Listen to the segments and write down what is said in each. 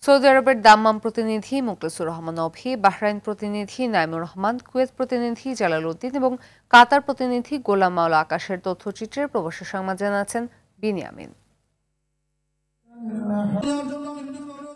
Saudi আরবের দাম্মাম প্রতিনিধি মুখলেসুর রহমান অভি, Bahrain প্রতিনিধি নাইমুর রহমান, কুয়েত প্রতিনিধি জালাল উদ্দিন এবং কাতার প্রতিনিধি গোলাম মাওলা আকাশের তথ্যচিত্রের প্রবাসী সংবাদ জানাচ্ছেন বিনিয়ামিন।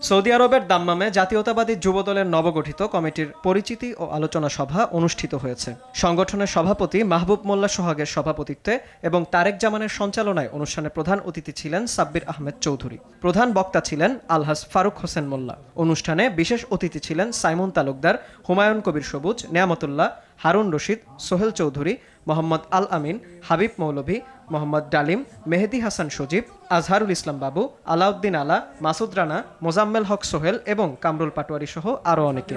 সৌদি আরবের দাম্মামে জাতীয়তাবাদী যুবদলের নবগঠিত কমিটির পরিচিতি ও আলোচনা সভা অনুষ্ঠিত হয়েছে। সংগঠনের সভাপতি মাহবুব মোল্লা সোহাগের সভাপতিত্বে এবং তারেক জামানের সঞ্চালনায় অনুষ্ঠানে প্রধান অতিথি ছিলেন সাব্বির আহমেদ চৌধুরী। প্রধান বক্তা ছিলেন আলহাজ ফারুক হোসেন মোল্লা। অনুষ্ঠানে বিশেষ অতিথি ছিলেন সাইমন তালুকদার, হুমায়ুন কবির সবুজ, নেয়ামতুল্লাহ, হারুন রশিদ, সোহেল চৌধুরী, মোহাম্মদ আল আমিন, হাবিব মৌলভী, মোহাম্মদ ডালিম, মেহেদি হাসান সজীব, আজহারুল ইসলাম বাবু, আলাউদ্দিন আলা, মাসুদ রানা, মোজাম্মেল হক সোহেল এবং কামরুল পাটোয়ারি সহ আরও অনেকে।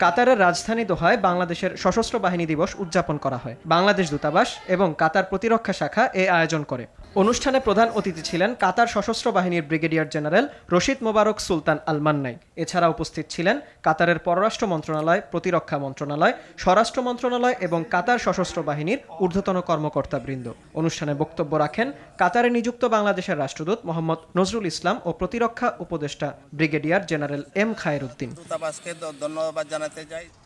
কাতারের রাজধানী দোহায় বাংলাদেশের সশস্ত্র বাহিনী দিবস উদযাপন করা হয়। বাংলাদেশ দূতাবাস এবং কাতার প্রতিরক্ষা শাখা এ আয়োজন করে। অনুষ্ঠানে প্রধান অতিথি ছিলেন কাতার সশস্ত্র বাহিনীর ব্রিগেডিয়ার জেনারেল রশিদ মোবারক সুলতান আল মান্নাই। এছাড়া উপস্থিত ছিলেন কাতারের পররাষ্ট্র মন্ত্রণালয়, প্রতিরক্ষা মন্ত্রণালয়, স্বরাষ্ট্র মন্ত্রণালয় এবং কাতার সশস্ত্র বাহিনীর ঊর্ধ্বতন কর্মকর্তাবৃন্দ। অনুষ্ঠানে বক্তব্য রাখেন কাতারে নিযুক্ত বাংলাদেশের রাষ্ট্রদূত মোহাম্মদ নজরুল ইসলাম ও প্রতিরক্ষা উপদেষ্টা ব্রিগেডিয়ার জেনারেল এম খায়েরউদ্দিন।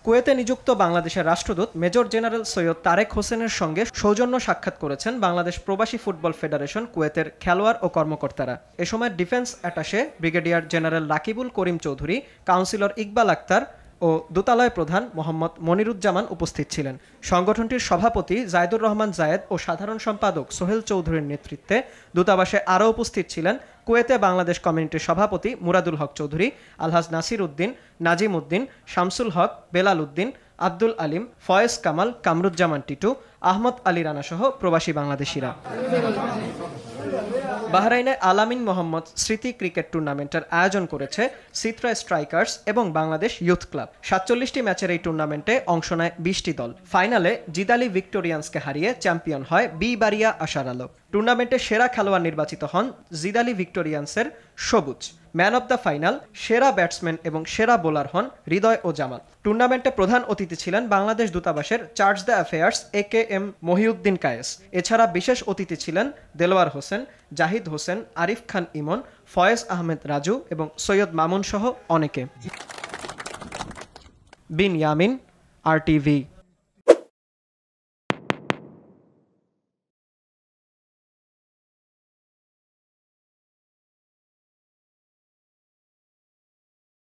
কুয়েতে নিযুক্ত বাংলাদেশের রাষ্ট্রদূত মেজর জেনারেল সৈয়দ তারেক হোসেনের সঙ্গে সৌজন্য সাক্ষাৎ করেছেন বাংলাদেশ প্রবাসী ফুটবল ফেডারেশন কুয়েতের খেলোয়াড় ও কর্মকর্তারা। এ সময় defence attaché brigadier general Rakibul Karim Chowdhury, councillor Iqbal Akhtar ও দূতালয় প্রধান মোহাম্মদ মনিরুজ্জামান উপস্থিত ছিলেন। সংগঠনটির সভাপতি জায়দুর রহমান জায়েদ ও সাধারণ সম্পাদক সোহেল চৌধুরীর নেতৃত্বে দূতাবাসে আরও উপস্থিত ছিলেন কুয়েতে বাংলাদেশ কমিউনিটির সভাপতি মুরাদুল হক চৌধুরী, আলহাজ নাসির উদ্দিন, নাজিম উদ্দিন, শামসুল হক, বেলাল উদ্দিন, আব্দুল আলিম, ফয়েজ কামাল, কামরুজ্জামান টিটু, আহমদ আলী রানা সহ প্রবাসী বাংলাদেশিরা। বাহরাইনে আলামিন মোহাম্মদ স্মৃতি ক্রিকেট টুর্নামেন্টের আয়োজন করেছে সিত্রা স্ট্রাইকার্স এবং বাংলাদেশ ইউথ ক্লাব। 47টি ম্যাচের এই টুর্নামেন্টে অংশ নেয় 20টি দল। ফাইনালে জিদালি ভিক্টোরিয়ান্সকে হারিয়ে চ্যাম্পিয়ন হয় বি বারিয়া আশার আলো। টুর্নামেন্টে সেরা খেলোয়াড় নির্বাচিত হন জিদালি ভিক্টোরিয়ান্সের সবুজ। ম্যান অব দ্য ফাইনাল, সেরা ব্যাটসম্যান এবং সেরা বোলার হন হৃদয় ও জামাল। টুর্নামেন্টে প্রধান অতিথি ছিলেন বাংলাদেশ দূতাবাসের charge d' affaires AKM Mohiuddin Kayes. এছাড়া বিশেষ অতিথি ছিলেন দেলোয়ার হোসেন, জাহিদ হোসেন, আরিফ খান ইমন, ফয়েজ আহমেদ রাজু এবং সৈয়দ মামুন সহ অনেকে। বিন ইয়ামিন, RTV।